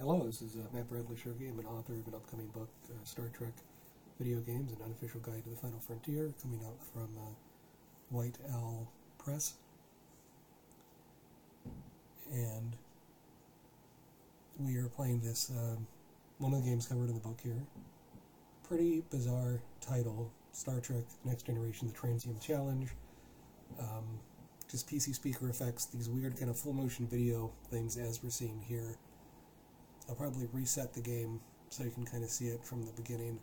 Hello, this is Matt Bradley-Shirky. I'm an author of an upcoming book, Star Trek Video Games, An Unofficial Guide to the Final Frontier, coming out from White Owl Press. And we are playing this, one of the games covered in the book here. Pretty bizarre title, Star Trek Next Generation, the Transium Challenge. Just PC speaker effects, these weird kind of full motion video things as we're seeing here. I'll probably reset the game so you can kind of see it from the beginning,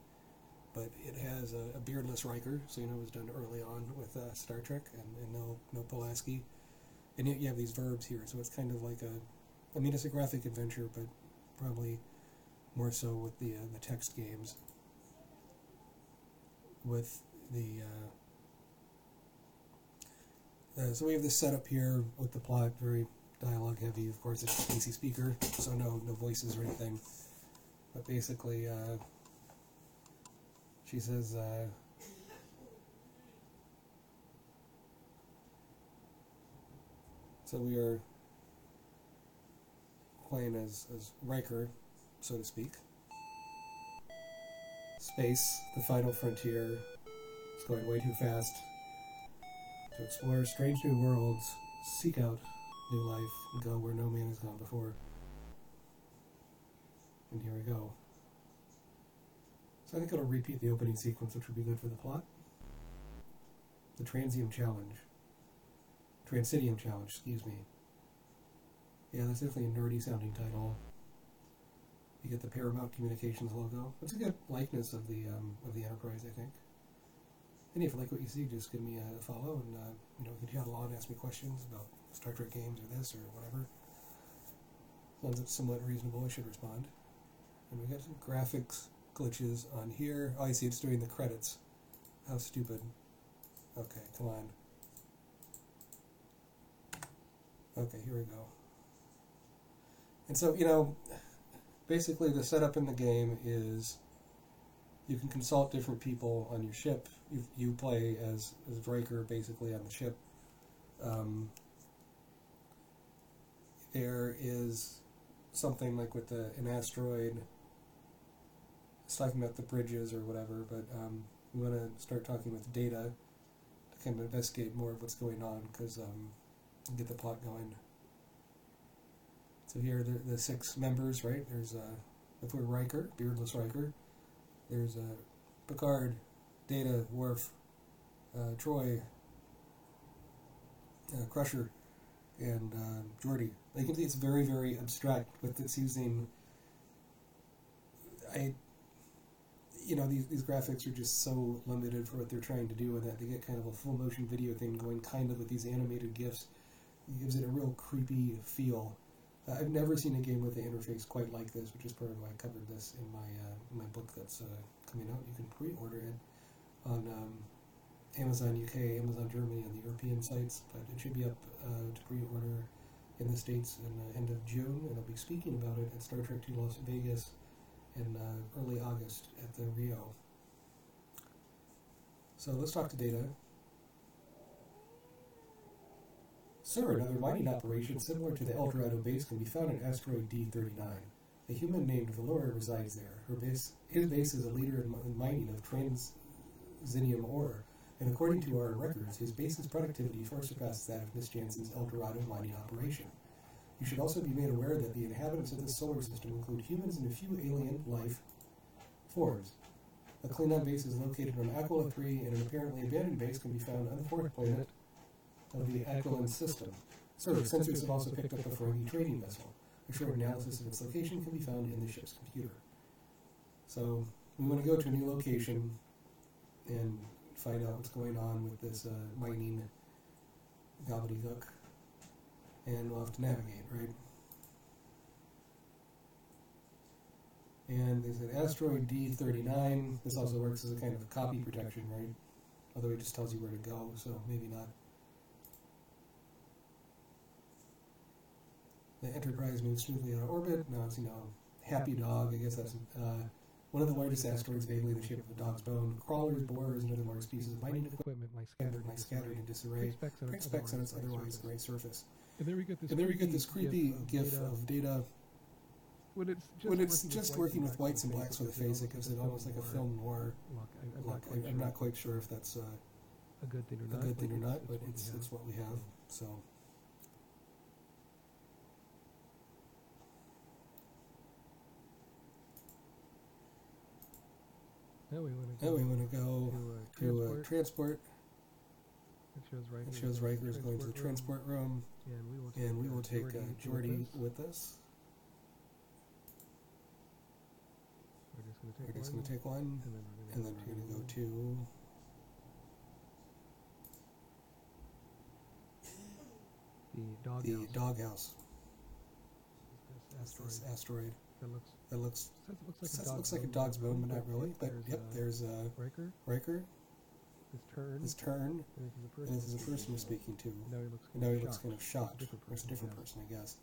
but it has a beardless Riker, so you know it was done early on with Star Trek, and no Pulaski. And yet you have these verbs here, so it's kind of like it's a graphic adventure, but probably more so with the text games. With the so we have this setup here with the plot, very dialogue heavy. Of course, it's a PC speaker, so no voices or anything. But basically, she says, so we are playing as Riker, so to speak. Space, the final frontier. It's going way too fast. To explore strange new worlds, seek out new life, and go where no man has gone before. And here we go. So I think it'll repeat the opening sequence, which would be good for the plot. The Transium Challenge. Transium Challenge, excuse me. Yeah, that's definitely a nerdy sounding title. You get the Paramount Communications logo. It's a good likeness of the Enterprise, I think. And if you like what you see, just give me a follow, and you can chat along and ask me questions about Star Trek games or this or whatever. As long as it's somewhat reasonable, I should respond. And we got some graphics glitches on here. Oh, I see, it's doing the credits. How stupid. Okay, come on. Okay, here we go. And so, basically the setup in the game is you can consult different people on your ship. You play as Riker, basically, on the ship. There is something like with an asteroid. It's talking about the bridges or whatever, but we want to start talking with Data to kind of investigate more of what's going on, because get the plot going. So here are the 6 members, right? There's before Riker, beardless Riker. There's Picard, Data, Worf, Troy, Crusher, and Geordi. You can see it's very, very abstract, but it's using. These graphics are just so limited for what they're trying to do, and that they get kind of a full motion video thing going, kind of with these animated GIFs. It gives it a real creepy feel. I've never seen a game with an interface quite like this, which is part of why I covered this in my book that's coming out. You can pre-order it on Amazon UK, Amazon Germany, and the European sites, but it should be up to pre-order in the States in the end of June, and I'll be speaking about it at Star Trek 2 Las Vegas in early August at the Rio. So let's talk to Data. Sir, another mining operation similar to the El Dorado base can be found in asteroid D39. A human named Valora resides there. His base is a leader in mining of Transium ore, and according to our records, his base's productivity far surpasses that of Miss Jansen's El Dorado mining operation. You should also be made aware that the inhabitants of this solar system include humans and a few alien life forms. A Klingon base is located on Aquila 3, and an apparently abandoned base can be found on the 4th planet of the Aquilan system. Sir, sensors have also picked up a Ferengi trading vessel. A short analysis of its location can be found in the ship's computer. So, we want to go to a new location and find out what's going on with this mining gobbledygook. And we'll have to navigate, right? And there's an asteroid D39. This also works as a kind of copy protection, right? Although it just tells you where to go, so maybe not. The Enterprise moves smoothly out of orbit. Now it's, Happy Dog. I guess that's one of the largest asteroids, vaguely the shape of a dog's bone. Crawlers, borers, and other large pieces of mining equipment lie scattered in disarray. Great specks on its otherwise great surface. And there we get this creepy GIF of Data when it's just working with whites and blacks for the face, it gives it almost like a film noir look. I'm not quite sure if that's a good thing or not. But it's what we have. So. Now we want to go to transport. It shows Riker's going to the transport room, and we will take Geordi with us. We're just going to take one, and then we're going to go to the doghouse. This asteroid. That looks like a dog's bone, but not really. But yep, there's Riker. His turn. And this is a person we're speaking to. Now he looks kind of shocked. It's a different person, I guess.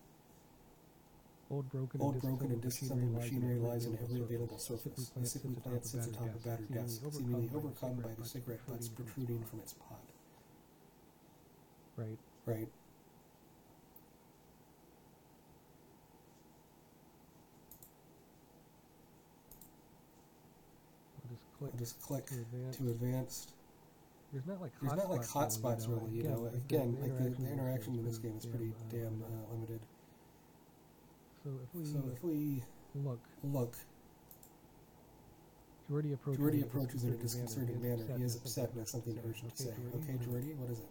Old, broken, and disassembled machinery lies on every available surface. The sickly plant sits atop a battered desk, seemingly overcome by the cigarette butts protruding from its pod. Right. I'll just click to advanced. There's not like hotspots really, you know. Again, like the interaction in this game is pretty damn limited. So if we look, Geordi approaches in a disconcerting manner. He is upset and has something urgent to say. Okay, Geordi, what is it?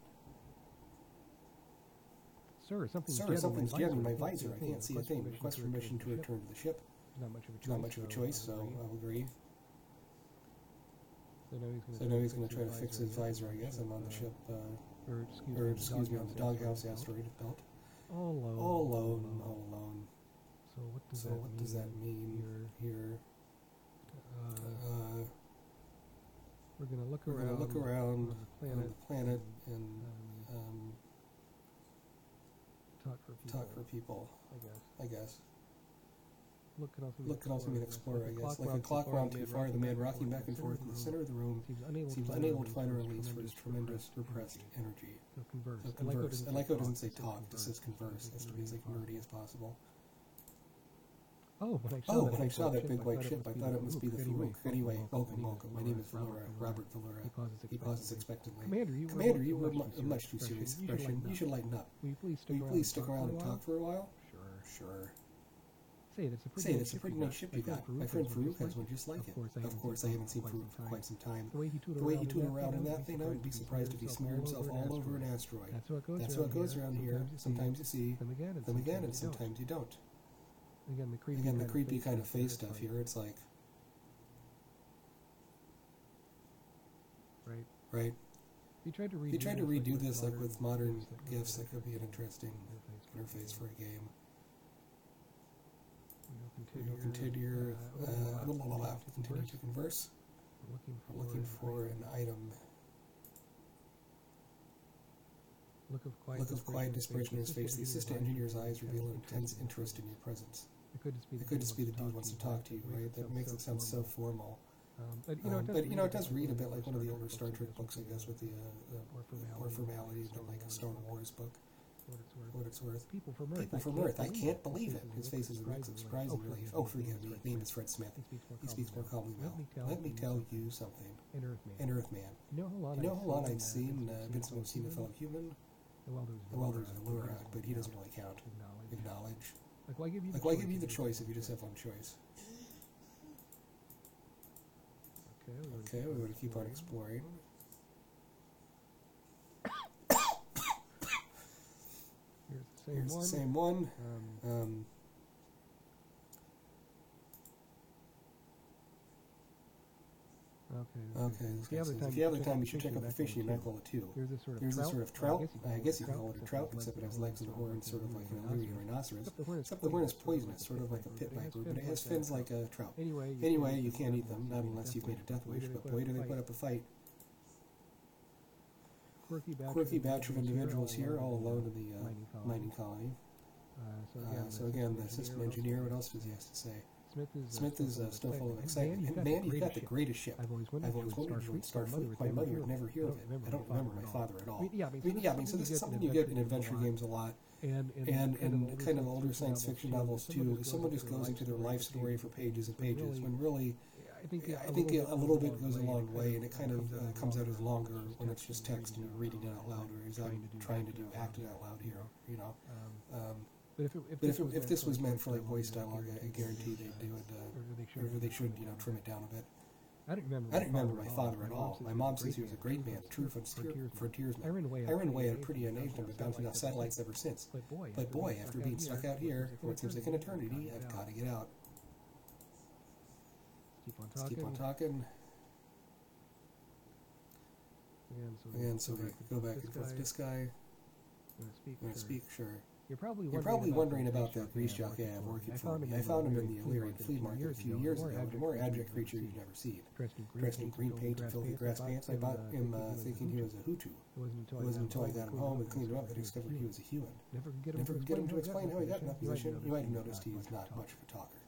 Sir, something's jamming my visor. I can't see a thing. Request permission to return to the ship. Not much of a choice, so I'll agree. So now he's going to try to fix his visor, I guess. I'm on the ship, or excuse me, on the doghouse asteroid belt. All alone. So what does that mean here? We're going to look around on the planet and talk for people, I guess. Look can also mean explorer, I guess. Like a clock wound too far, the man rocking back and forth in the center of the room seems unable to find a release for his tremendous repressed energy. Converse. I like how it doesn't say talk, it says converse. It has to be as like nerdy as possible. When I saw that big white ship, I thought it must be the Farouk. Anyway, welcome. My name is Valera, Robert Valera. He pauses expectantly. Commander, you were a much too serious expression. You should lighten up. Will you please stick around and talk for a while? Sure. Say it's a pretty nice ship you got. My friend Farouk has one just like it. Of course, I haven't seen Farouk for quite some time. The way he tooted around in that thing, I would be surprised if he smeared himself all over an asteroid. That's how it goes around here. Sometimes you see, them again, and sometimes you don't. Again, the creepy kind of face stuff here, it's like... Right. He tried to redo this like with modern GIFs. That could be an interesting interface for a game. Continue to converse. We're looking for an item. Look of quiet desperation in his face. The assistant engineer's eyes reveal an intense interest in your presence. It could just be the dude wants to talk to you, right? That makes it sound so formal. But it does read a bit like one of the older Star Trek books, I guess, with the more formalities, but like a Star Wars book. What it's worth. People from Earth. I can't believe it. His face is a mix of surprise and relief. Oh, forgive me. Name is Fred Smith. He speaks more calmly now. Let me tell you something. An Earthman. You know how long I've seen Vincent seen a fellow human? Well, there's a Lurak, but he doesn't really count. Acknowledge. Why give you the choice if you just have one choice? Okay, we're going to keep on exploring. Here's the same one. Okay. If you have the time, you should check out the fishing mackerel too. There's a sort of trout. I guess you can call it a trout, except it has legs and horns, sort of like an Illyrian rhinoceros. Except the horn is poisonous, sort of like a pit viper, but it has fins like a trout. Anyway, you can't eat them, not unless you've made a death wish, but boy, do they put up a fight. Quirky batch of individuals here, all alone in the mining colony. So again, the system engineer, what else does he have to say? Smith is still full of excitement. And man, you've got the greatest ship. I've always wondered if you would Starfleet. My mother would never hear of it. I don't remember my father at all. So this is something you get in adventure games a lot. and kind of older science fiction novels too, is someone just goes into their life story for pages and pages, when really, I think a little bit goes a long way, and it kind of comes out as longer when it's just text and you're reading it out loud, or as I'm trying to do acting out loud here, you know. But if this was meant for like voice dialogue, I guarantee they would, or they should, you know, trim it down a bit. I didn't remember my father at all. My mom says he was a great man, a true frontiersman. I ran away at a pretty young age and I've been bouncing off satellites ever since. But boy, after being stuck out here for what seems like an eternity, I've got to get out. Let's keep on talking. And so we go back and forth with this guy. I'm going to speak, sure. You're probably wondering about that grease jockey I have working for me. I found him in the Illyrian flea market a few years ago, a more abject creature you've never seen. Dressed in green paint and filthy grass pants, I bought him thinking he was a Hutu. It wasn't until I got him home and cleaned him up that I discovered he was a human. Never could get him to explain how he got in that position. You might have noticed he was not much of a talker.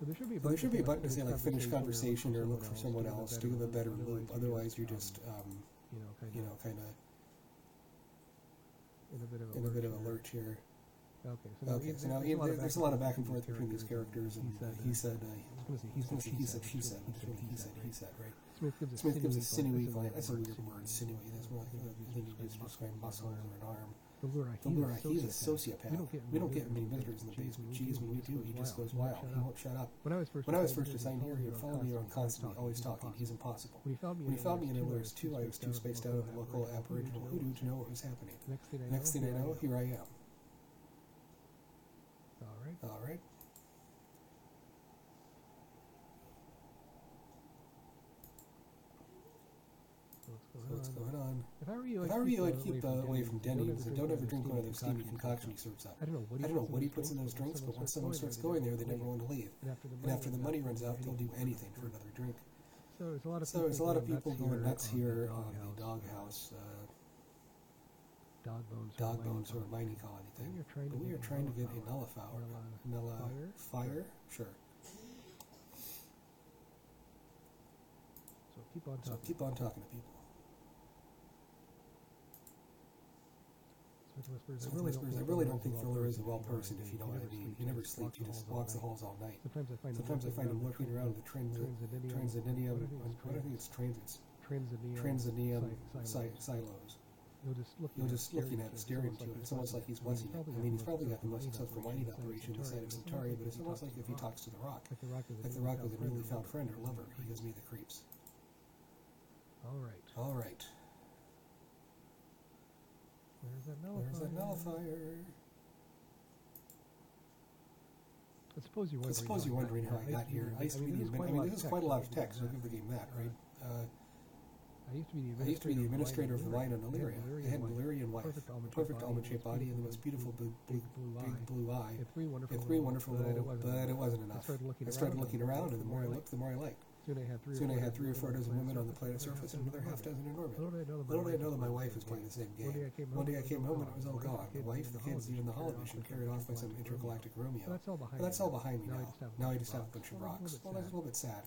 There should be a button to say like finish conversation or look for someone else to give a better loop. Otherwise, you're just, you know, kind of in a bit of a lurch here. Okay, so now there's a lot of back and forth between these characters, and he said, she said, but it's really he said, right? Smith gives a sinewy glance. That's a weird word, sinewy. That's more like a thing you just describe muscle or an arm. The lure, he's a sociopath. We don't get many visitors in the basement. Geez, when we do, he just goes wild. He won't shut up. When I was first assigned here, he would follow me around constantly, always talking. He's impossible. When he found me in Illinois 2, I was too spaced out of the local aboriginal hoodoo to know what was happening. Next thing I know, here I am. All right. What's going on? If I were you, I'd keep away from Denny's and don't ever drink one of those steamy concoctions he serves up. I don't know what he puts in those drinks, but once someone starts going there, they never want to leave. And after the money runs out, they'll do anything for another drink. So there's a lot of people going nuts here on the doghouse. Dog bones or mining colony thing. But we are trying to get a nullifier? Sure. So keep on talking to people. Smith whispers, I really don't think Fuller is a well person, if you know what I mean. He never sleeps, he just walks the halls all night. Sometimes I find him lurking around the Transium, what I think it's Transium silos. You're just looking at it, staring to it. It's almost like he's watching it. I mean, he's probably got the most successful mining operation inside of Centauri, but it's almost like if he talks to the rock. Like the rock was a newly found friend or lover. He gives me the creeps. All right. Where's that nullifier? I suppose you're wondering how I got here. I used to be the this is quite a lot of text, so I'll give the game that, right? I used to be the administrator of the mine on Illyria. I had an Illyrian wife, a perfect almond-shaped body, and the most beautiful big blue eye. And three wonderful little, but it wasn't enough. I started looking around, and the more I looked, the more I liked. Soon I had 3 or 4 dozen women on the planet's surface and another half dozen in orbit. Little did I know that my wife was playing the same game. One day I came home and it was all gone. The wife, the kids, even the holovision carried off by some intergalactic Romeo. But that's all behind me now. Now I just have a bunch of rocks. Well, that's a little bit sad.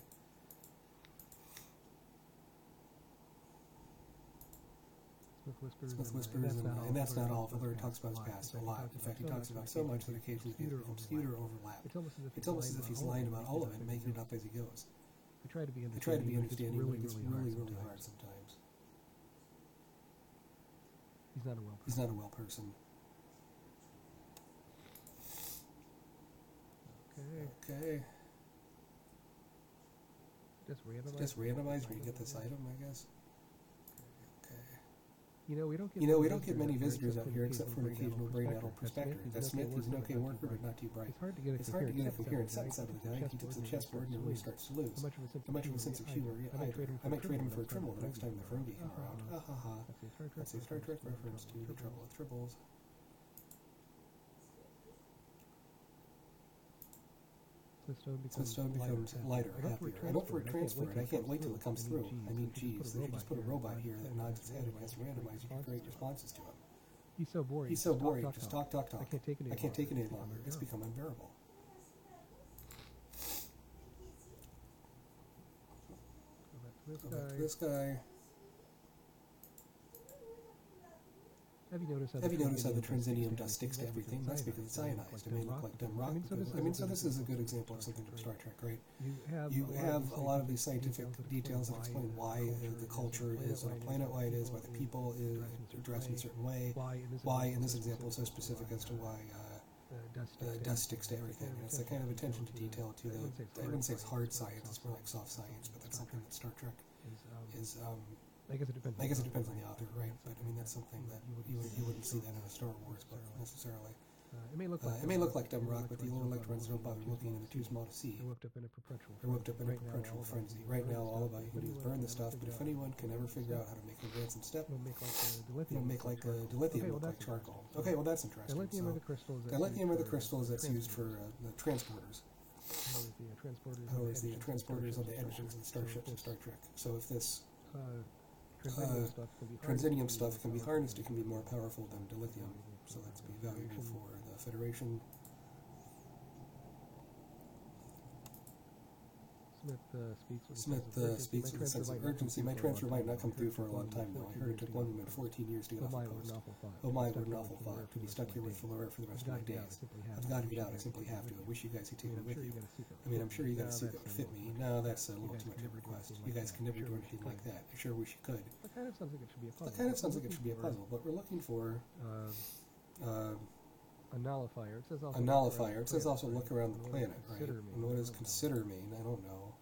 Smith whispers, and that's not all. Fuller talks about his past a lot. In fact, he talks about so much that occasionally things become skewed or overlap. It's almost as if he's lying about all of it and making it up as he goes. I try to be understanding, but it's really hard sometimes. He's not a well person. Okay. Just randomize where you get this item, I guess. We don't get many visitors out here except for an occasional brain-addled prospector. That's Smith. He's an okay worker, but not too bright. It's hard to get a coherent sentence out of the guy. He takes the chessboard and really starts to lose. How much of a sense of humor either. I might trade him for a Trimble the next time the Ferengi come around. Ha ha ha. That's a Star Trek reference to The Trouble with Tribbles. Smithstone becomes lighter, happier. I don't transfer it. I can't wait till it comes through. I mean, geez, they should just put a robot here that nods its head and has to randomize and create responses to him. He's so boring. Just talk. I can't take it any longer. It's become unbearable. Go back to this guy. Have you noticed how the Transium dust sticks to everything? That's because it's ionized. It may look like dumb rock. So this is a good example of something from Star Trek, right? You have a lot of these scientific details that explain why the culture is on a planet, why it is, why the people is dressed in a certain way, why, in this example, it's so specific as to why dust sticks to everything. And it's the kind of attention to detail to the, I wouldn't say it's hard science, it's more like soft science, but that's something that Star Trek is, I guess it depends on the author, right? But I mean, that's something that you wouldn't see that in a Star Wars book necessarily. It may look like dumb rock, but the lower electrons don't bother looking, and they're too small to see. They're whipped up in a perpetual frenzy. Right now, all about you can do is burn the stuff, but if anyone can ever figure out how to make a ransom step, it'll make like a dilithium look like charcoal. Okay, well that's interesting. Dilithium are the crystals that's used for the transporters. The transporters on the engines and starships in Star Trek. So if this Transium stuff can be harnessed, it can be more powerful than dilithium, so that's be valuable for the Federation. Smith speaks with a sense of urgency. My transfer might not come through for a long time, though. I heard it took one woman 14 years to get off the post. Oh my, what an awful thought. To be stuck here with Valora for the rest of my days. I've got to get out. I simply have to. I wish you guys could take me with you. I mean, I'm sure you got a suit that would fit me. No, that's a little too much of a request. You guys can never do anything like that. I sure wish you could. That kind of sounds like it should be a puzzle, but we're looking for a nullifier. It says also look around the planet, right? And what does consider mean? I don't know.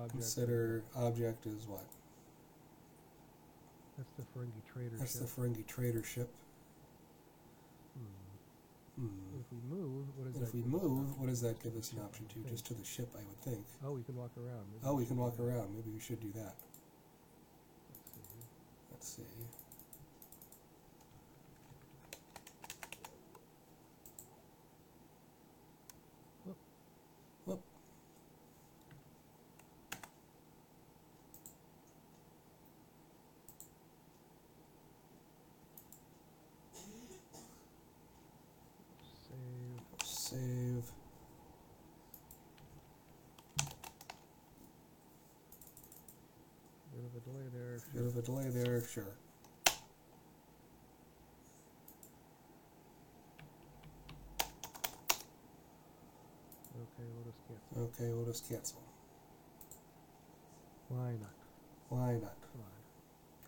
Consider object is what? That's the Ferengi trader That's ship. the Ferengi trader ship. If we move, what does that give us an option to? Just to the ship, I would think. Oh, we can walk around. We can walk around. Maybe we should do that. Let's see. Whoop. Save. Bit of a delay there, sure. Okay, we'll just cancel. Why not?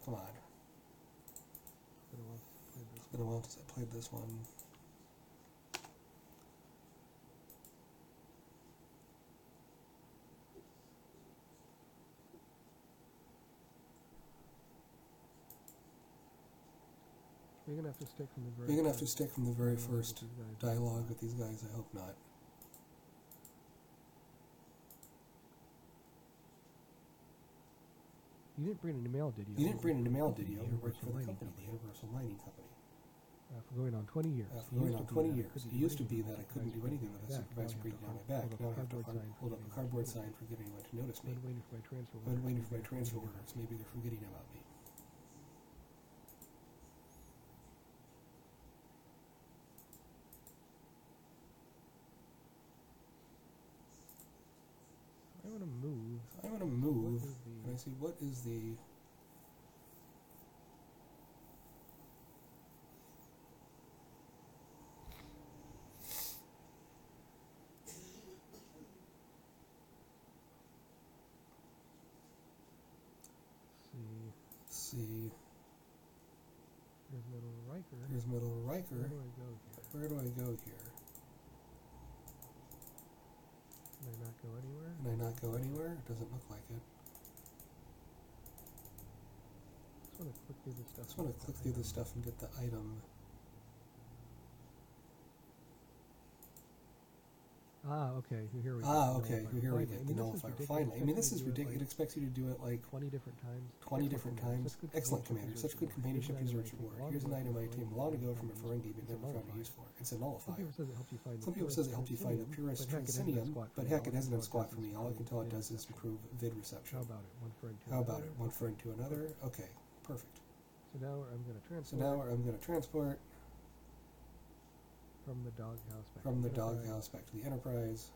Come on. It's been a while since I played this one. You're gonna have to stick from the very first dialogue with these guys. I hope not. You didn't bring any mail, did you? You You're working for the company, the Universal Mining Company. For going on 20 years. It used to be that I couldn't do anything with a supervisor breathing down my back. Now I have to hold up a cardboard sign for getting anyone to notice me. Waiting for my transfer orders. Maybe they're forgetting about me. I want to move. And I see what is the... See. Here's Middle Riker. Where do I go here? Can I not go anywhere? It doesn't look like it. I just want to click through this stuff. And get the item. Okay. Here we get the nullifier. Finally. I mean, this is ridiculous. It expects you to do it like 20 different times. Excellent, Commander. Such good companionship deserves reward. Here's an item I obtained long ago from a Ferengi but never found a use for. It's a nullifier. Some people say it helps you find the purest Transium, but heck, it hasn't done squat for me. All I can tell it does is improve vid reception. How about it? One friend to another? Okay, perfect. So now I'm going to transport. From the doghouse back to the Enterprise.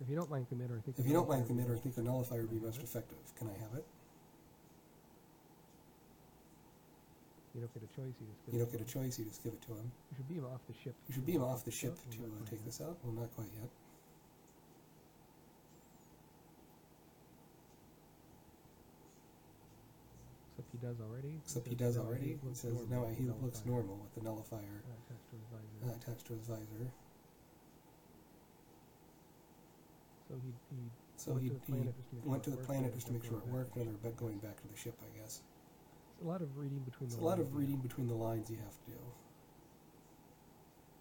If you don't mind commander, I think. If you don't mind commander, I think the nullifier would be most effective. Can I have it? You don't get a choice. You don't get a choice. You just give it to him. You should beam off the ship. You should beam off the ship to take this out. Well, not quite yet. Except he does already. Except he does already. He says now he looks normal with the nullifier attached to his visor. attached to his visor. So he went to the planet just to make sure it worked, and they're going back to the ship, I guess. It's a lot of reading between the lines. It's a lot of reading between the lines you have to do.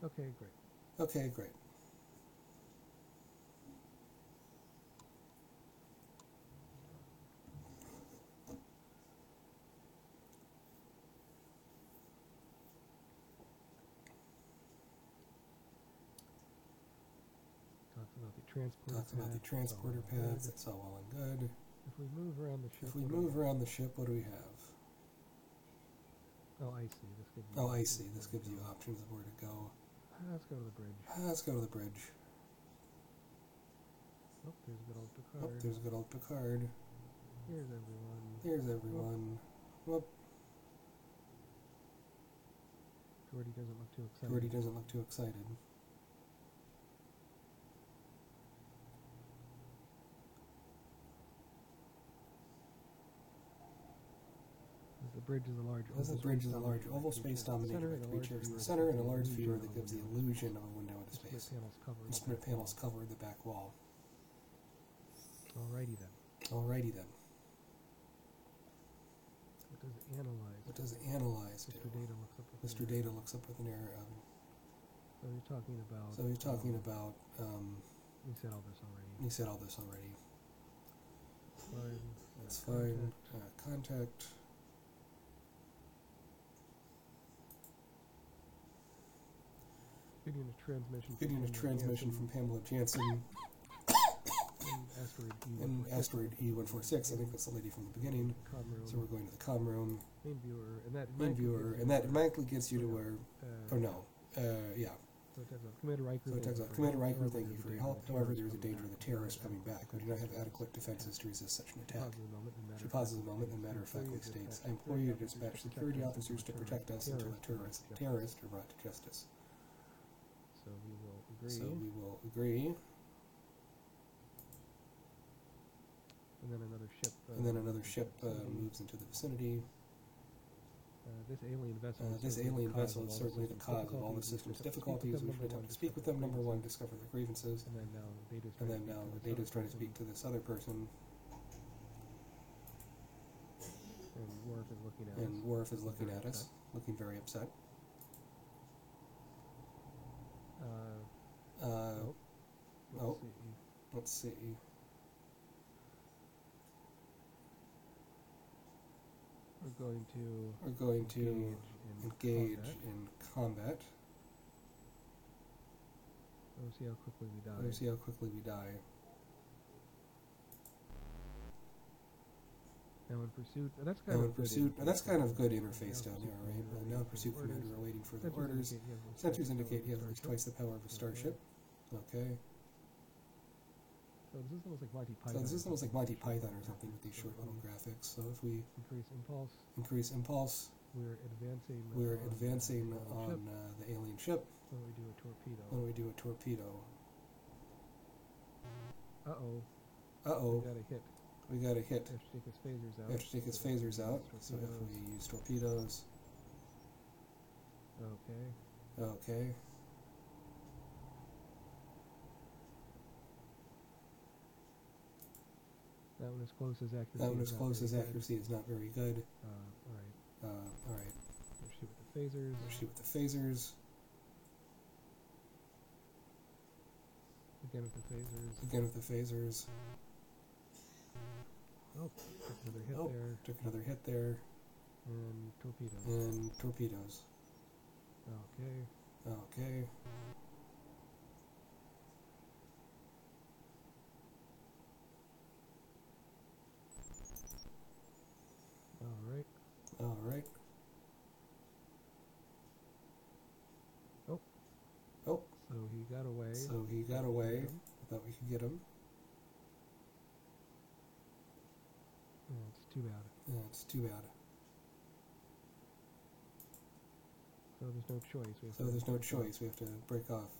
Okay, great. Okay, great. Talks about the transporter pads. That's all well and good. If we move around the ship. If we move around the ship, what do we have? Oh, I see. This gives you options of where to go. Let's go to the bridge. Let's go to the bridge. Oh, there's good old Picard. Oh, there's good old Picard. Here's everyone. Here's everyone. Whoop. Geordi doesn't look too excited. Geordi doesn't look too excited. The bridge is a large oval space dominated by creatures in the center and a large viewer that gives the illusion of a window into space. Instrument panels cover the back wall. Alrighty then. Alrighty then. What does analyze? What does analyze do? Mr. Data looks up with an error. So he's talking about. We said all this already. Fine. That's fine. Contact. Getting a transmission from Pamela Jansen in asteroid E146. I think that's the lady from the beginning. So we're going to the comm room. Main viewer, and that automatically gets you to where. Yeah. So it talks about Commander Riker, thank you for your help. However, there is a danger of the terrorists coming back. We do not have adequate defenses to resist such an attack. She pauses a moment and matter-of-factly states, I implore you to dispatch security officers to protect us until the terrorists are brought to justice. So we will agree. And then another ship moves into the vicinity. This alien vessel is certainly the cause of all the system's difficulties. We should attempt to speak with them. Number one, discover their grievances. And then now Data's trying to speak to this other person. And Worf is looking at us. Looking very upset. Let's see. We're going to engage in combat. We'll see how quickly we die. Now in pursuit. That's kind of good interface down here, right? Now pursuit commander are waiting for the orders. Sensors indicate he has at least twice the power of a starship. Okay. So this is almost like Monty Python or something with these short little graphics. So if we increase impulse, we're advancing on the alien ship. When we do a torpedo. Uh-oh. We got a hit. We have to take his phasers out. So if we use torpedoes. Okay. That one as close as accuracy is not very good. Alright. Let's shoot with the phasers. Again with the phasers. Oh, took another hit there. And torpedoes. Okay. All right. Oh. So he got away. With Thought we could get him. It's too bad. Yeah, it's too bad. So there's no choice. There's no choice. We have to break off.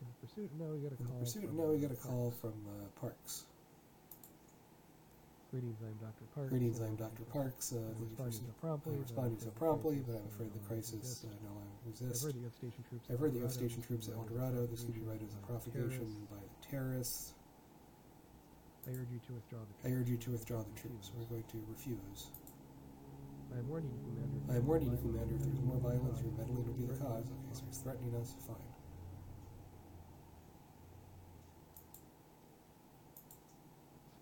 In the pursuit, now we got a call. Now we got a call from Parks. Greetings, I'm Dr. Parks. Greetings, I'm Dr. Parks. I'm responding so promptly. But I'm afraid the crisis no longer exists. I've heard that you have station troops. I've heard that you have station troops at El Dorado. This could be right as a propagation by the terrorists. I urge you to withdraw the troops. I urge you to withdraw the troops. We're going to refuse. I am warning you, Commander. I am warning you, Commander. If there's more violence, your meddling will be the cause. Okay, so he's threatening us. Fine.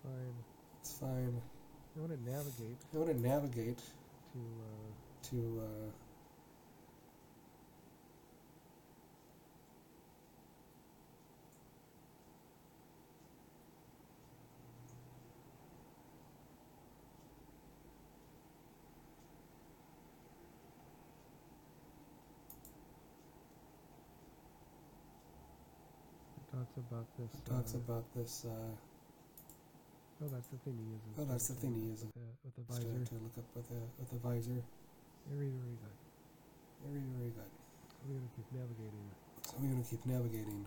It's fine. It's fine. I want to navigate to It talks about this. Oh, that's the thing he uses. Oh, that's the thing he uses with the visor. To look up with the visor. Very, very good. Very, very good. We're going to keep navigating. So we're going to keep navigating.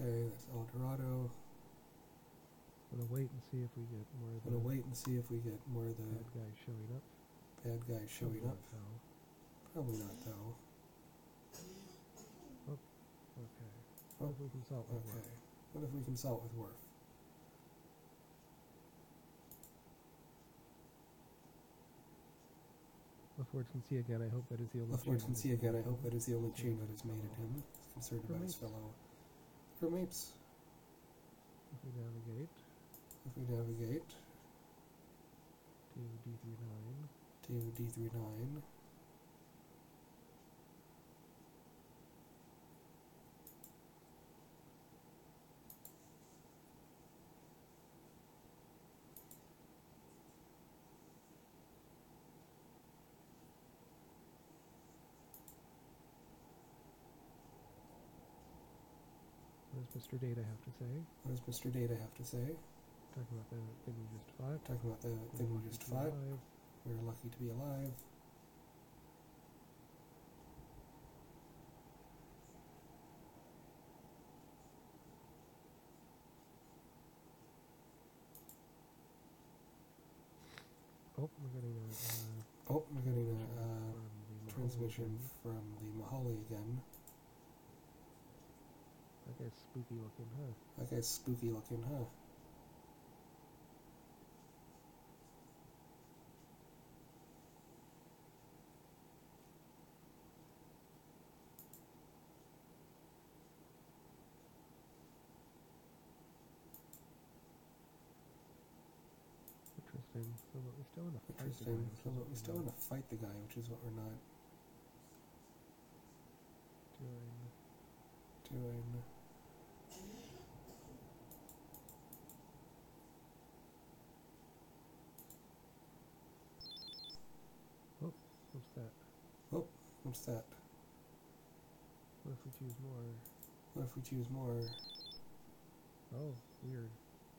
Okay, that's El Dorado. I'm going to wait and see if we get more of the bad guys showing up. Bad guys showing up. Probably not, though. Oh, okay. What if we consult with Worf? What if we consult with Worf? Lefort can see again. I hope that is the only. Lefort can see again. I hope that is the only change that is made in him. He's concerned about his fellow crewmates. If we navigate to D39. What does Mr. Data have to say? Talking about the thing we just fought. We're lucky to be alive. Oh, we're getting a transmission from the Mahali again. That guy's spooky looking, huh? Interesting. So we're still in a fight. We're still in a fight the guy, which is what we're not doing. Oh, what's that? Oh, what's that? What if we choose more? Oh, weird.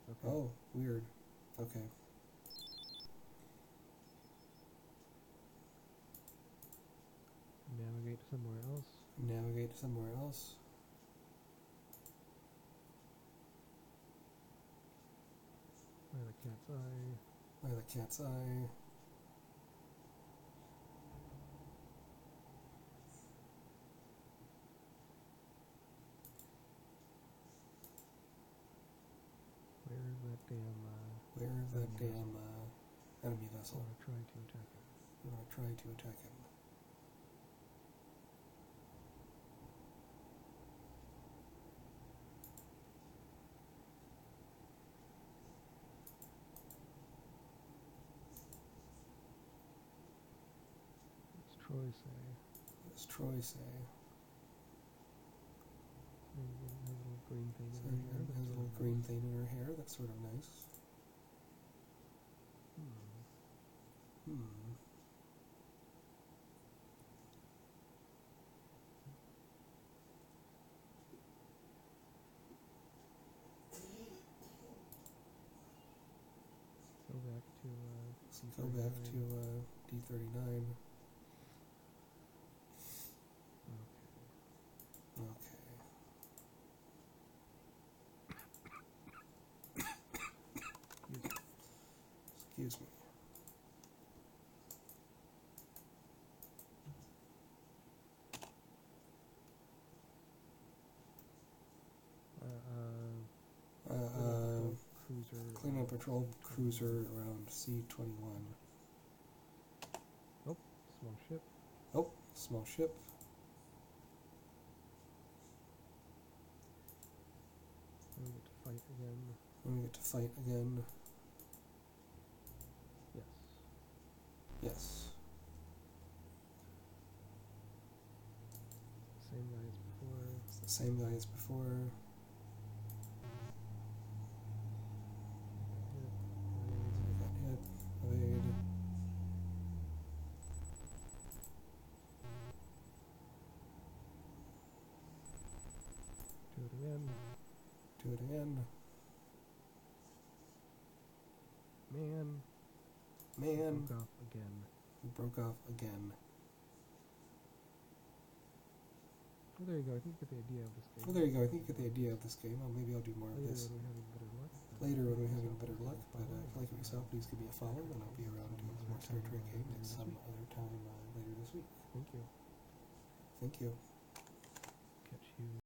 Okay. Oh, weird. Okay. Navigate somewhere else. By the cat's eye. Where is that damn enemy vessel? I'm going to try to attack it. What's Troy say? Little green thing in So her hair. has a little green thing in her hair. That's sort of nice. Go back to Go back to D39. Okay. Excuse me. Cruiser. Clean patrol cruiser around C21. Oh, small ship. Oh, small ship. And we get to fight again. And we get to fight again. Yes. Yes. Same guy as before. It's the same guy as before. Got hit. Evade. Do it again. Do it again. Man. Man. Broke off again. We broke off again. Well, there you go. I think you get the idea of this game. Well, there you go. I think you get the idea of this game. Well, maybe I'll do more of Later this when we're having better luck. later when we're having better luck. But if you like what you saw, please give me a follow, and I'll be around doing some more Star Trek games at some other time later this week. Thank you. Thank you. Catch you.